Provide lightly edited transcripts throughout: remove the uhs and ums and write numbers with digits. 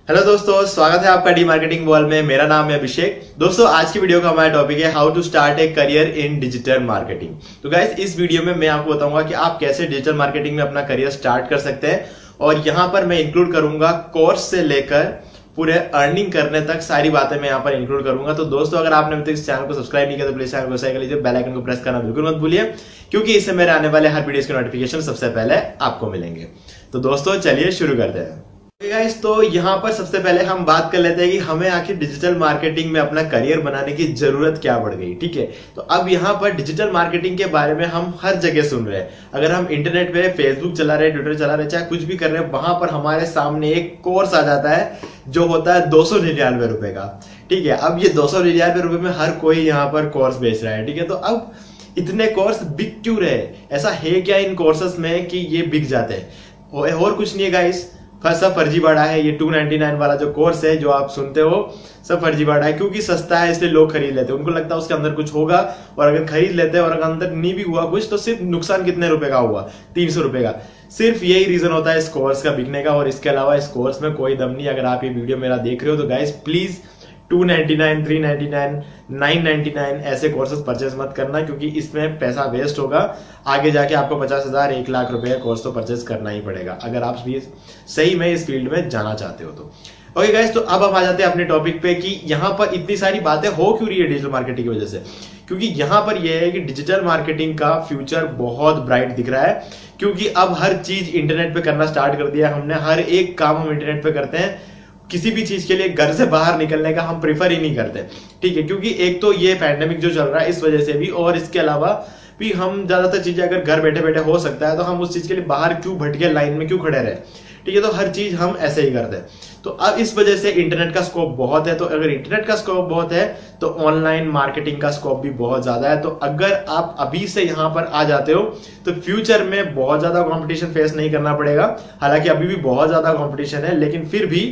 Hello दोस्तों, स्वागत है आपका डी मार्केटिंग वॉल में। मेरा नाम है अभिषेक। दोस्तों, आज की वीडियो का हमारा टॉपिक है how to start a career in digital marketing. तो गाइस, इस वीडियो में मैं आपको बताऊंगा कि आप कैसे डिजिटल मार्केटिंग में अपना करियर स्टार्ट कर सकते हैं, और यहाँ पर मैं इंक्लूड करूंगा कोर्स से लेकर पूरे अर्निंग करने तक सारी बातें मैं यहाँ पर इंक्लूड करूंगा। तो दोस्तों, अगर आपने अभी तक इस चैनल को सब्सक्राइब नहीं किया तो प्लीज चैनल को सब्सक्राइब कर लीजिए, बेल आइकन को प्रेस करना बिल्कुल मत भूलिए, क्योंकि इससे मेरे आने वाले हर वीडियो के नोटिफिकेशन सबसे पहले आपको मिलेंगे। तो दोस्तों, चलिए शुरू करते हैं। गाइस, तो यहाँ पर सबसे पहले हम बात कर लेते हैं कि हमें आखिर डिजिटल मार्केटिंग में अपना करियर बनाने की जरूरत क्या पड़ गई। ठीक है, तो अब यहाँ पर डिजिटल मार्केटिंग के बारे में हम हर जगह सुन रहे हैं। अगर हम इंटरनेट पे फेसबुक चला रहे हैं, ट्विटर चला रहे हैं, चाहे कुछ भी कर रहे हैं, वहां पर हमारे सामने एक कोर्स आ जाता है जो होता है 299 रुपए का। ठीक है, अब ये 299 रुपए में हर कोई यहाँ पर कोर्स बेच रहा है। ठीक है, तो अब इतने कोर्स बिक क्यों रहे? ऐसा है क्या इन कोर्सेस में कि ये बिक जाते हैं? और कुछ नहीं है गाइस, सब फर्जीवाड़ा है। ये 299 वाला जो कोर्स है जो आप सुनते हो, सब फर्जीवाड़ा है, क्योंकि सस्ता है इसलिए लोग खरीद लेते हैं। उनको लगता है उसके अंदर कुछ होगा, और अगर खरीद लेते हैं और अगर अंदर नहीं भी हुआ कुछ, तो सिर्फ नुकसान कितने रुपए का हुआ? 300 रुपए का। सिर्फ यही रीजन होता है इस कोर्स का बिकने का, और इसके अलावा इस कोर्स में कोई दम नहीं। अगर आप ये वीडियो मेरा देख रहे हो तो गाइस प्लीज 299, 399, 999 ऐसे कोर्सेज परचेज मत करना, क्योंकि इसमें पैसा वेस्ट होगा। आगे जाके आपको 50,000, 1 लाख रुपए का कोर्स तो परचेज करना ही पड़ेगा, अगर आप भी सही में इस फील्ड में जाना चाहते हो तो। ओके गाइस, तो अब हम आ जाते हैं अपने टॉपिक पे कि यहाँ पर इतनी सारी बातें हो क्यों रही है डिजिटल मार्केटिंग की वजह से। क्योंकि यहाँ पर यह है कि डिजिटल मार्केटिंग का फ्यूचर बहुत ब्राइट दिख रहा है, क्योंकि अब हर चीज इंटरनेट पे करना स्टार्ट कर दिया हमने। हर एक काम हम इंटरनेट पे करते हैं। किसी भी चीज के लिए घर से बाहर निकलने का हम प्रीफर ही नहीं करते। ठीक है, क्योंकि एक तो ये पैंडेमिक जो चल रहा है इस वजह से भी, और इसके अलावा भी हम ज्यादातर चीजें अगर घर बैठे बैठे हो सकता है तो हम उस चीज के लिए बाहर क्यों भटके, लाइन में क्यों खड़े रहे। ठीक है, तो हर चीज हम ऐसे ही करते हैं। तो अब इस वजह से इंटरनेट का स्कोप बहुत है। तो अगर इंटरनेट का स्कोप बहुत है तो ऑनलाइन मार्केटिंग का स्कोप भी बहुत ज्यादा है। तो अगर आप अभी से यहां पर आ जाते हो तो फ्यूचर में बहुत ज्यादा कंपटीशन फेस नहीं करना पड़ेगा। हालांकि अभी भी बहुत ज्यादा कंपटीशन है, लेकिन फिर भी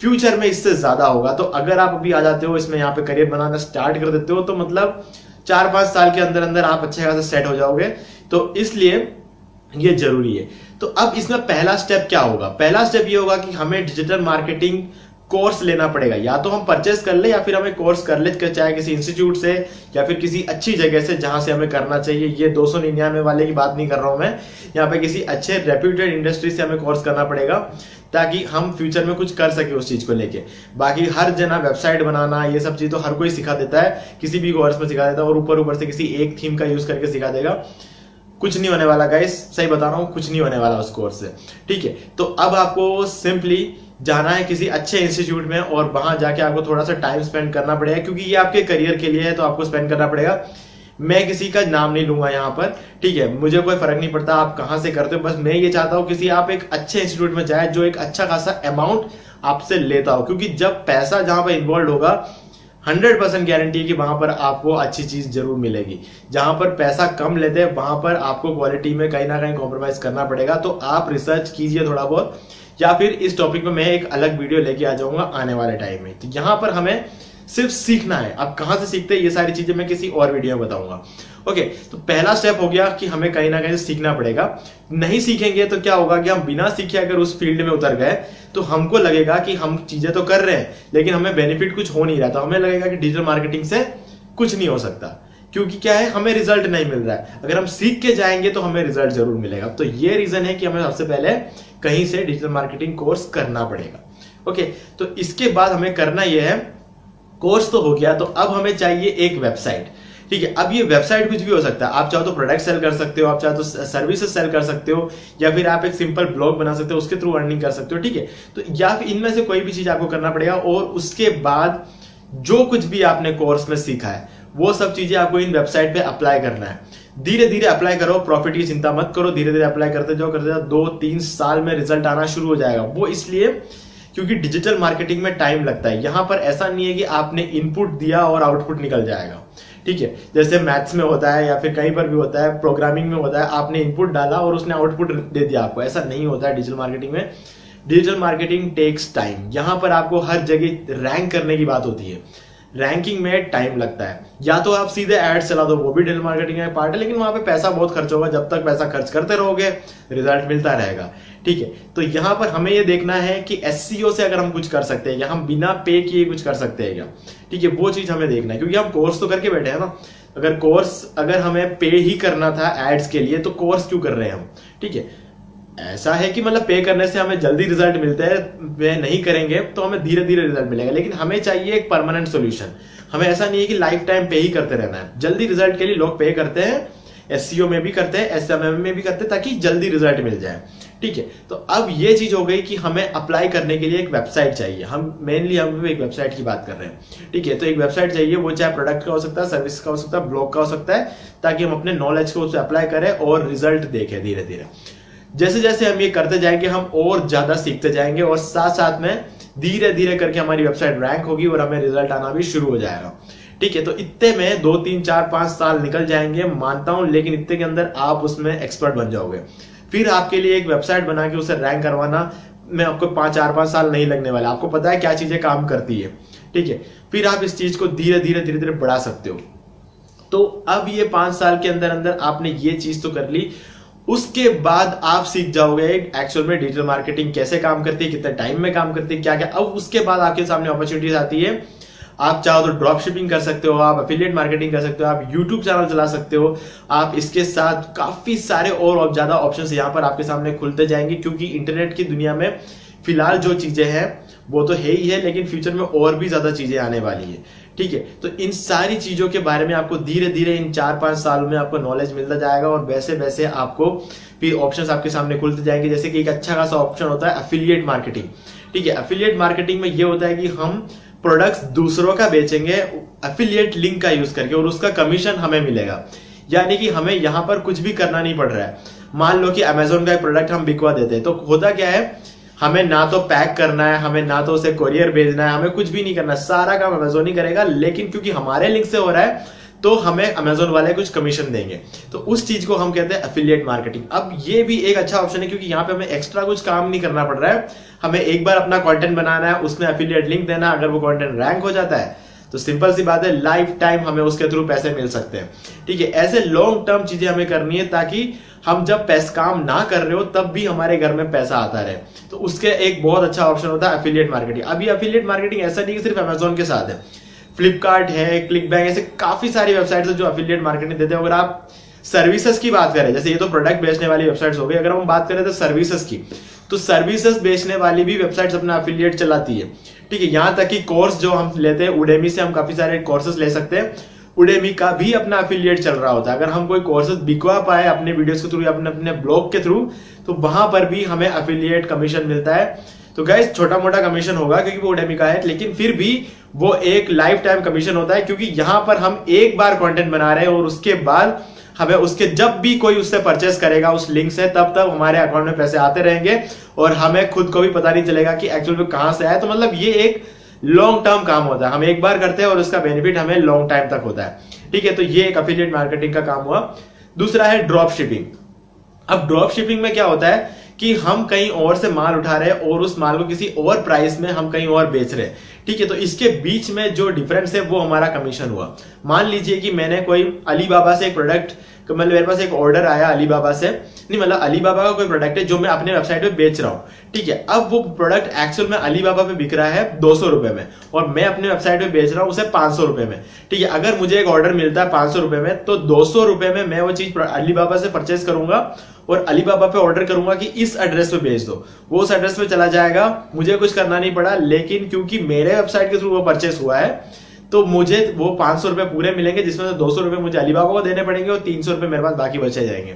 फ्यूचर में इससे ज्यादा होगा। तो अगर आप अभी आ जाते हो, इसमें यहाँ पे करियर बनाना स्टार्ट कर देते हो, तो मतलब 4-5 साल के अंदर अंदर आप अच्छे खासे सेट हो जाओगे। तो इसलिए ये जरूरी है। तो अब इसमें पहला स्टेप क्या होगा? पहला स्टेप ये होगा कि हमें डिजिटल मार्केटिंग कोर्स लेना पड़ेगा। या तो हम परचेस कर ले, या फिर हमें कोर्स कर ले, चाहे किसी इंस्टीट्यूट से या फिर किसी अच्छी जगह से जहां से हमें करना चाहिए। ये 299 वाले की बात नहीं कर रहा हूं मैं, यहाँ पे किसी अच्छे रेप्यूटेड इंडस्ट्री से हमें कोर्स करना पड़ेगा, ताकि हम फ्यूचर में कुछ कर सके उस चीज को लेके। बाकी हर जना वेबसाइट बनाना ये सब चीज तो हर कोई सिखा देता है, किसी भी कोर्स में सिखा देता है, और ऊपर से किसी एक थीम का यूज करके सिखा देगा। कुछ नहीं होने वाला गाइस, सही बता रहा हूं, कुछ नहीं होने वाला उस कोर्स से। ठीक है, तो अब आपको सिंपली जाना है किसी अच्छे इंस्टीट्यूट में, और वहां जाके आपको थोड़ा सा टाइम स्पेंड करना पड़ेगा, क्योंकि ये आपके करियर के लिए है, तो आपको स्पेंड करना पड़ेगा। मैं किसी का नाम नहीं लूंगा यहाँ पर। ठीक है, मुझे कोई फर्क नहीं पड़ता आप कहां से करते हो, बस मैं ये चाहता हूं किसी आप एक अच्छे इंस्टीट्यूट में जाए जो एक अच्छा खासा अमाउंट आपसे लेता हो, क्योंकि जब पैसा जहां पर इन्वॉल्व होगा 100% गारंटी है कि वहां पर आपको अच्छी चीज जरूर मिलेगी। जहां पर पैसा कम लेते हैं वहां पर आपको क्वालिटी में कहीं ना कहीं कॉम्प्रोमाइज करना पड़ेगा। तो आप रिसर्च कीजिए थोड़ा बहुत, या फिर इस टॉपिक में मैं एक अलग वीडियो लेके आ जाऊंगा आने वाले टाइम में। तो यहां पर हमें सिर्फ सीखना है। अब कहां से सीखते हैं ये सारी चीजें मैं किसी और वीडियो में बताऊंगा। ओके, तो पहला स्टेप हो गया कि हमें कहीं ना कहीं सीखना पड़ेगा। नहीं सीखेंगे तो क्या होगा कि हम बिना सीखे अगर उस फील्ड में उतर गए तो हमको लगेगा कि हम चीजें तो कर रहे हैं, लेकिन हमें बेनिफिट कुछ हो नहीं रहा। तो हमें लगेगा कि डिजिटल मार्केटिंग से कुछ नहीं हो सकता, क्योंकि क्या है, हमें रिजल्ट नहीं मिल रहा है। अगर हम सीख के जाएंगे तो हमें रिजल्ट जरूर मिलेगा। तो ये रीजन है कि हमें सबसे पहले कहीं से डिजिटल मार्केटिंग कोर्स करना पड़ेगा। ओके, तो इसके बाद हमें करना यह है, कोर्स तो हो गया, तो अब हमें चाहिए एक वेबसाइट। ठीक है, अब ये वेबसाइट कुछ भी हो सकता है। आप चाहो तो प्रोडक्ट सेल कर सकते हो, आप चाहो तो सर्विसेज सेल कर सकते हो, या फिर आप एक सिंपल ब्लॉग बना सकते हो, उसके थ्रू अर्निंग कर सकते हो। ठीक है, तो या फिर इनमें से कोई भी चीज आपको करना पड़ेगा, और उसके बाद जो कुछ भी आपने कोर्स में सीखा है वो सब चीजें आपको इन वेबसाइट पे अप्लाई करना है। धीरे धीरे अप्लाई करो, प्रॉफिट की चिंता मत करो, धीरे धीरे अप्लाई करते जाओ 2-3 साल में रिजल्ट आना शुरू हो जाएगा। वो इसलिए क्योंकि डिजिटल मार्केटिंग में टाइम लगता है। यहां पर ऐसा नहीं है कि आपने इनपुट दिया और आउटपुट निकल जाएगा। ठीक है, जैसे मैथ्स में होता है या फिर कहीं पर भी होता है, प्रोग्रामिंग में होता है, आपने इनपुट डाला और उसने आउटपुट दे दिया आपको। ऐसा नहीं होता है डिजिटल मार्केटिंग में। Digital marketing takes time. यहां पर आपको हर जगह रैंक करने की बात होती है। रैंकिंग में टाइम लगता है। या तो आप सीधे एड्स चला दो, वो भी डिजिटल मार्केटिंग का पार्ट है, लेकिन वहां पे पैसा बहुत खर्च होगा। जब तक पैसा खर्च करते रहोगे रिजल्ट मिलता रहेगा। ठीक है, तो यहां पर हमें ये देखना है कि एसईओ से अगर हम कुछ कर सकते हैं या हम बिना पे किए कुछ कर सकते हैं क्या। ठीक है, वो चीज हमें देखना है, क्योंकि हम कोर्स तो करके बैठे हैं ना। अगर हमें पे ही करना था एड्स के लिए तो कोर्स क्यों कर रहे हैं हम। ठीक है, ऐसा है कि मतलब पे करने से हमें जल्दी रिजल्ट मिलते हैं, वे नहीं करेंगे तो हमें धीरे धीरे रिजल्ट मिलेगा, लेकिन हमें चाहिए एक परमानेंट सॉल्यूशन। हमें ऐसा नहीं है कि लाइफ टाइम पे ही करते रहना है। जल्दी रिजल्ट के लिए लोग पे करते हैं, एसईओ में भी करते हैं, एसएमएम में भी करते हैं, ताकि जल्दी रिजल्ट मिल जाए। ठीक है, तो अब ये चीज हो गई कि हमें अप्लाई करने के लिए एक वेबसाइट चाहिए। हम एक वेबसाइट की बात कर रहे हैं। ठीक है, तो एक वेबसाइट चाहिए, वो चाहे प्रोडक्ट का हो सकता है, सर्विस का हो सकता है, ब्लॉग का हो सकता है, ताकि हम अपने नॉलेज को उससे अप्लाई करें और रिजल्ट देखें धीरे धीरे। जैसे जैसे हम ये करते जाएंगे हम और ज्यादा सीखते जाएंगे, और साथ साथ में धीरे धीरे करके हमारी वेबसाइट रैंक होगी और हमें रिजल्ट आना भी शुरू हो जाएगा। ठीक है, तो इतने में 2, 3, 4, 5 साल निकल जाएंगे मानता हूं, लेकिन इतने के अंदर आप उसमें एक्सपर्ट बन जाओगे। फिर आपके लिए एक वेबसाइट बना के उसे रैंक करवाना में आपको 4-5 साल नहीं लगने वाला। आपको पता है क्या चीजें काम करती है। ठीक है, फिर आप इस चीज को धीरे धीरे बढ़ा सकते हो। तो अब ये 5 साल के अंदर अंदर आपने ये चीज तो कर ली, उसके बाद आप सीख जाओगे एक्चुअल में डिजिटल मार्केटिंग कैसे काम करती है, कितने टाइम में काम करती है, क्या क्या। अब उसके बाद आपके सामने अपॉर्चुनिटीज आती है। आप चाहो तो ड्रॉप शिपिंग कर सकते हो, आप एफिलिएट मार्केटिंग कर सकते हो, आप यूट्यूब चैनल चला सकते हो। आप इसके साथ काफी सारे और ज्यादा ऑप्शंस यहाँ पर आपके सामने खुलते जाएंगे, क्योंकि इंटरनेट की दुनिया में फिलहाल जो चीजें हैं वो तो है ही है, लेकिन फ्यूचर में और भी ज्यादा चीजें आने वाली है। ठीक है, तो इन सारी चीजों के बारे में आपको धीरे धीरे इन 4-5 सालों में आपको नॉलेज मिलता जाएगा, और वैसे वैसे आपको फिर ऑप्शंस आपके सामने खुलते जाएंगे। जैसे कि एक अच्छा खासा ऑप्शन होता है एफिलिएट मार्केटिंग। ठीक है, एफिलिएट मार्केटिंग में ये होता है कि हम प्रोडक्ट्स दूसरों का बेचेंगे एफिलिएट लिंक का यूज करके, और उसका कमीशन हमें मिलेगा। यानी कि हमें यहां पर कुछ भी करना नहीं पड़ रहा है। मान लो कि अमेजोन का एक प्रोडक्ट हम बिकवा देते हैं, तो होता क्या है, हमें ना तो पैक करना है, हमें ना तो उसे कोरियर भेजना है, हमें कुछ भी नहीं करना, सारा काम अमेजोन ही करेगा। लेकिन क्योंकि हमारे लिंक से हो रहा है तो हमें अमेजोन वाले कुछ कमीशन देंगे, तो उस चीज को हम कहते हैं एफिलिएट मार्केटिंग। अब ये भी एक अच्छा ऑप्शन है, क्योंकि यहाँ पे हमें एक्स्ट्रा कुछ काम नहीं करना पड़ रहा है। हमें एक बार अपना कंटेंट बनाना है, उसमें एफिलिएट लिंक देना, अगर वो कंटेंट रैंक हो जाता है तो सिंपल सी बात है, लाइफ टाइम हमें उसके थ्रू पैसे मिल सकते हैं। ठीक है, ऐसे लॉन्ग टर्म चीजें हमें करनी है, ताकि हम जब काम ना कर रहे हो तब भी हमारे घर में पैसा आता रहे। तो उसके एक बहुत अच्छा ऑप्शन होता है एफिलिएट मार्केटिंग। अभी एफिलिएट मार्केटिंग ऐसा नहीं कि सिर्फ अमेजोन के साथ है, फ्लिपकार्ट है, क्लिक बैंक, ऐसे काफी सारी वेबसाइट्स है जो एफिलिएट मार्केटिंग देते हैं। अगर आप सर्विसेज की बात करें, जैसे ये तो प्रोडक्ट बेचने वाली वेबसाइट्स हो गई, अगर हम बात करें तो सर्विसेज की, तो सर्विसेज बेचने वाली भी वेबसाइट्स अपना एफिलिएट चलाती है। ठीक है, यहां तक कि कोर्स जो हम लेते हैं उडेमी से, हम काफी सारे कोर्सेज ले सकते हैं। उडेमी का भी अपना एफिलिएट चल रहा होता है। अगर हम कोई कोर्सेज बिकवा पाए अपने वीडियोस के थ्रू या अपने ब्लॉग के थ्रू, तो वहां पर भी हमें एफिलिएट कमीशन मिलता है। तो गाइस छोटा मोटा कमीशन होगा क्योंकि वो उडेमी का है, लेकिन फिर भी वो एक लाइफ टाइम कमीशन होता है, क्योंकि यहां पर हम एक बार कंटेंट बना रहे हैं और उसके बाद हमें उसके जब भी कोई उससे परचेस करेगा उस लिंक से, तब तक हमारे अकाउंट में पैसे आते रहेंगे और हमें खुद को भी पता नहीं चलेगा कि एक्चुअल में कहां से आया। तो मतलब ये एक लॉन्ग टर्म काम होता है, हम एक बार करते हैं और उसका बेनिफिट हमें लॉन्ग टाइम तक होता है। ठीक है, तो ये एक एफिलिएट मार्केटिंग का काम हुआ। दूसरा है ड्रॉप शिपिंग। अब ड्रॉप शिपिंग में क्या होता है कि हम कहीं और से माल उठा रहे हैं और उस माल को किसी और प्राइस में हम कहीं और बेच रहे हैं। ठीक है, तो इसके बीच में जो डिफरेंस है वो हमारा कमीशन हुआ। मान लीजिए कि मैंने कोई अलीबाबा से एक प्रोडक्ट, मतलब मेरे पास एक ऑर्डर आया अलीबाबा से, नहीं मतलब अलीबाबा का कोई प्रोडक्ट है जो मैं अपने वेबसाइट पे बेच रहा हूँ। ठीक है, अब वो प्रोडक्ट एक्चुअल में अलीबाबा पे बिक रहा है 200 रुपए में और मैं अपने वेबसाइट पे बेच रहा हूँ उसे 500 रुपए में। ठीक है, अगर मुझे एक ऑर्डर मिलता है 500 रुपए में, तो 200 रुपए में मैं वो चीज अलीबाबा से परचेज करूंगा और अलीबाबा पे ऑर्डर करूंगा कि इस एड्रेस पे भेज दो। वो उस एड्रेस पे चला जाएगा, मुझे कुछ करना नहीं पड़ा। लेकिन क्योंकि मेरे वेबसाइट के थ्रू वो परचेस हुआ है, तो मुझे वो 500 रुपए पूरे मिलेंगे, जिसमें से 200 रुपए मुझे अलीबाबा को देने पड़ेंगे और 300 रुपए मेरे पास बाकी बचे जाएंगे।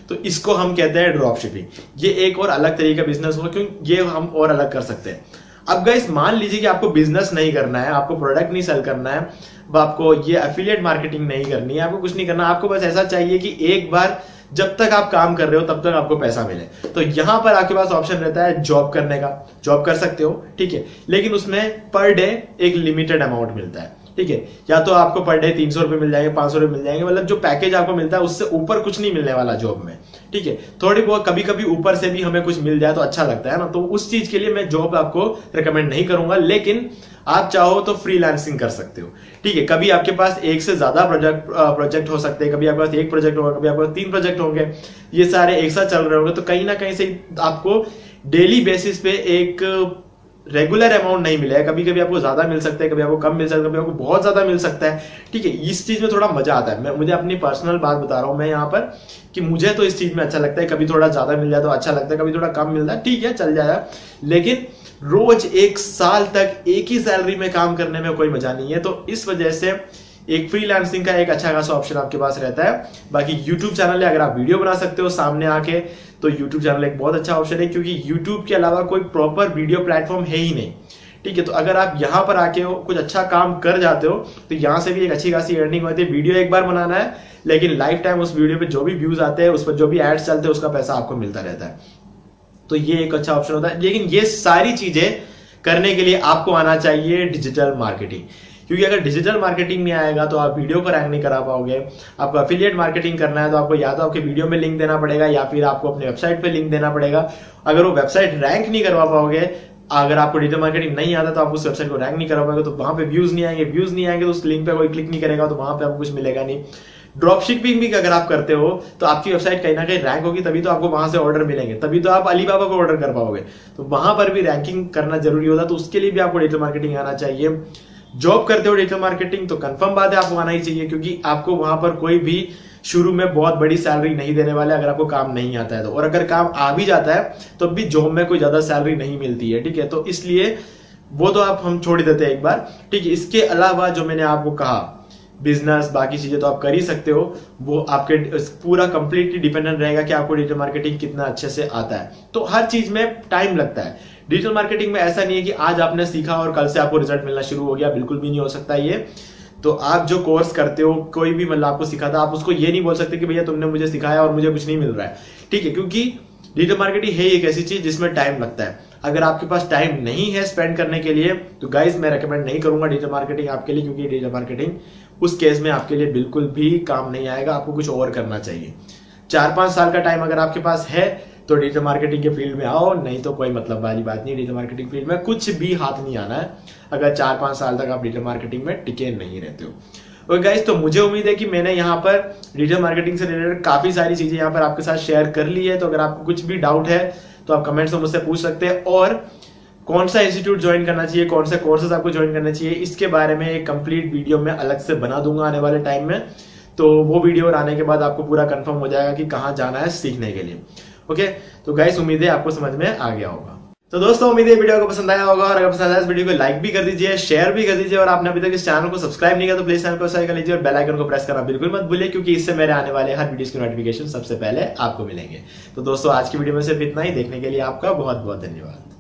तो इसको हम कहते हैं ड्रॉप शिपिंग। ये एक और अलग तरीके का बिजनेस होगा, क्योंकि ये हम और अलग कर सकते हैं। अब गाइस मान लीजिए कि आपको बिजनेस नहीं करना है, आपको प्रोडक्ट नहीं सेल करना है, आपको ये एफिलिएट मार्केटिंग नहीं करनी है, आपको कुछ नहीं करना, आपको बस ऐसा चाहिए कि एक बार जब तक आप काम कर रहे हो तब तक आपको पैसा मिले। तो यहां पर आपके पास ऑप्शन रहता है जॉब करने का। जॉब कर सकते हो, ठीक है, लेकिन उसमें पर डे एक लिमिटेड अमाउंट मिलता है। ठीक है, या तो आपको पर डे 300 रुपए मिल जाएंगे, 500 रुपए मिल जाएंगे, मतलब जो पैकेज आपको मिलता है उससे ऊपर कुछ नहीं मिलने वाला जॉब में। ठीक है, थोड़ी बहुत कभी कभी ऊपर से भी हमें कुछ मिल जाए तो अच्छा लगता है ना, तो उस चीज के लिए मैं जॉब आपको रिकमेंड नहीं करूंगा। लेकिन आप चाहो तो फ्रीलांसिंग कर सकते हो, ठीक है। कभी आपके पास एक से ज्यादा प्रोजेक्ट हो सकते हैं, कभी आपके पास एक प्रोजेक्ट होगा, कभी आपके पास 3 प्रोजेक्ट होंगे, ये सारे एक साथ चल रहे होंगे, तो कहीं ना कहीं से आपको डेली बेसिस पे एक रेगुलर अमाउंट नहीं मिलेगा। कभी कभी आपको ज्यादा मिल सकता है, कभी आपको कम मिल सकता है, कभी आपको बहुत ज्यादा मिल सकता है, ठीक है। इस चीज में थोड़ा मजा आता है। मुझे अपनी पर्सनल बात बता रहा हूं मैं यहाँ पर कि मुझे तो इस चीज में अच्छा लगता है। कभी थोड़ा ज्यादा मिल जाए तो अच्छा लगता है, कभी थोड़ा कम मिलता है, ठीक है, चल जाएगा। लेकिन रोज 1 साल तक एक ही सैलरी में काम करने में कोई मजा नहीं है। तो इस वजह से एक फ्रीलांसिंग का एक अच्छा खासा ऑप्शन आपके पास रहता है। बाकी YouTube चैनल है, अगर आप वीडियो बना सकते हो सामने आके, तो YouTube चैनल एक बहुत अच्छा ऑप्शन है, क्योंकि YouTube के अलावा कोई प्रॉपर वीडियो प्लेटफॉर्म है ही नहीं, ठीक है। तो अगर आप यहाँ पर आके हो, कुछ अच्छा काम कर जाते हो, तो यहाँ से भी एक अच्छी खासी अर्निंग होती है। वीडियो एक बार बनाना है, लेकिन लाइफ टाइम उस वीडियो पे जो भी व्यूज आते हैं, उस पर जो भी एड्स चलते हैं, उसका पैसा आपको मिलता रहता है। तो ये एक अच्छा ऑप्शन होता है। लेकिन ये सारी चीजें करने के लिए आपको आना चाहिए डिजिटल मार्केटिंग, क्योंकि अगर डिजिटल मार्केटिंग नहीं आएगा तो आप वीडियो को रैंक नहीं करा पाओगे। आपको एफिलिएट मार्केटिंग करना है तो आपको या तो आपके वीडियो में लिंक देना पड़ेगा, या फिर आपको अपने वेबसाइट पे लिंक देना पड़ेगा। अगर वो वेबसाइट रैंक नहीं करवा पाओगे, अगर आपको डिजिटल मार्केटिंग नहीं आता तो आप उस वेबसाइट को रैंक नहीं करा पाओगे, तो वहां पे व्यूज नहीं आएंगे। व्यूज नहीं आएंगे तो उस लिंक पे कोई क्लिक नहीं करेगा, तो वहां पे आपको कुछ मिलेगा नहीं। ड्रॉप शिपिंग भी अगर आप करते हो तो आपकी वेबसाइट कहीं ना कहीं रैंक होगी, तभी तो आपको वहां से ऑर्डर मिलेंगे, तभी तो आप अलीबाबा को ऑर्डर कर पाओगे। तो वहां पर भी रैंकिंग करना जरूरी होता है, तो उसके लिए भी आपको डिजिटल मार्केटिंग आना चाहिए। जॉब करते हो डिजिटल मार्केटिंग तो कंफर्म बात है आपको आना ही चाहिए, क्योंकि आपको वहां पर कोई भी शुरू में बहुत बड़ी सैलरी नहीं देने वाले अगर आपको काम नहीं आता है तो। और अगर काम आ भी जाता है तो भी जॉब में कोई ज्यादा सैलरी नहीं मिलती है, ठीक है। तो इसलिए वो तो हम छोड़ ही देते हैं एक बार, ठीक है। इसके अलावा जो मैंने आपको कहा, बिजनेस बाकी चीजें तो आप कर ही सकते हो, वो आपके पूरा कंप्लीटली डिपेंडेंट रहेगा कि आपको डिजिटल मार्केटिंग कितना अच्छे से आता है। तो हर चीज में टाइम लगता है। डिजिटल मार्केटिंग में ऐसा नहीं है कि आज आपने सीखा और कल से आपको रिजल्ट मिलना शुरू हो गया, बिल्कुल भी नहीं हो सकता ये। तो आप जो कोर्स करते हो, कोई भी मतलब आपको सिखाता, आप उसको ये नहीं बोल सकते कि भैया तुमने मुझे सिखाया और मुझे कुछ नहीं मिल रहा है, ठीक है। क्योंकि डिजिटल मार्केटिंग है एक ऐसी चीज जिसमें टाइम लगता है। अगर आपके पास टाइम नहीं है स्पेंड करने के लिए, तो गाइस मैं रेकमेंड नहीं करूंगा डिजिटल मार्केटिंग आपके लिए, क्योंकि डिजिटल मार्केटिंग उस केस में आपके लिए बिल्कुल भी काम नहीं आएगा। आपको कुछ और करना चाहिए। 4-5 साल का टाइम अगर आपके पास है तो डिजिटल मार्केटिंग के फील्ड में आओ, नहीं तो कोई मतलब वाली बात नहीं। डिजिटल मार्केटिंग फील्ड में कुछ भी हाथ नहीं आना है अगर 4-5 साल तक आप डिजिटल मार्केटिंग में टिके नहीं रहते हो। और गाइस, तो मुझे उम्मीद है कि मैंने यहाँ पर डिजिटल मार्केटिंग से रिलेटेड काफी सारी चीजें यहाँ पर आपके साथ शेयर कर ली है। तो अगर आपको कुछ भी डाउट है तो आप कमेंट्स में मुझसे पूछ सकते हैं, और कौन सा इंस्टीट्यूट ज्वाइन करना चाहिए, कौन से कोर्सेज आपको ज्वाइन करना चाहिए, इसके बारे में एक कंप्लीट वीडियो में अलग से बना दूंगा आने वाले टाइम में। तो वो वीडियो आने के बाद आपको पूरा कंफर्म हो जाएगा कि कहाँ जाना है सीखने के लिए। ओके, तो गाइस उम्मीद है आपको समझ में आ गया होगा। तो दोस्तों उम्मीद है वीडियो को पसंद आया होगा, और अगर पसंद आया इस वीडियो को लाइक भी कर दीजिए, शेयर भी कर दीजिए, और आपने अभी तक इस चैनल को सब्सक्राइब नहीं किया तो प्लीज चैनल को सब्सक्राइब कर लीजिए, और बेल आइकन को प्रेस करना बिल्कुल मत भूलिए, क्योंकि इससे मेरे आने वाले हर वीडियो की नोटिफिकेशन सबसे पहले आपको मिलेंगे। तो दोस्तों आज की वीडियो में सिर्फ इतना ही। देखने के लिए आपका बहुत बहुत धन्यवाद।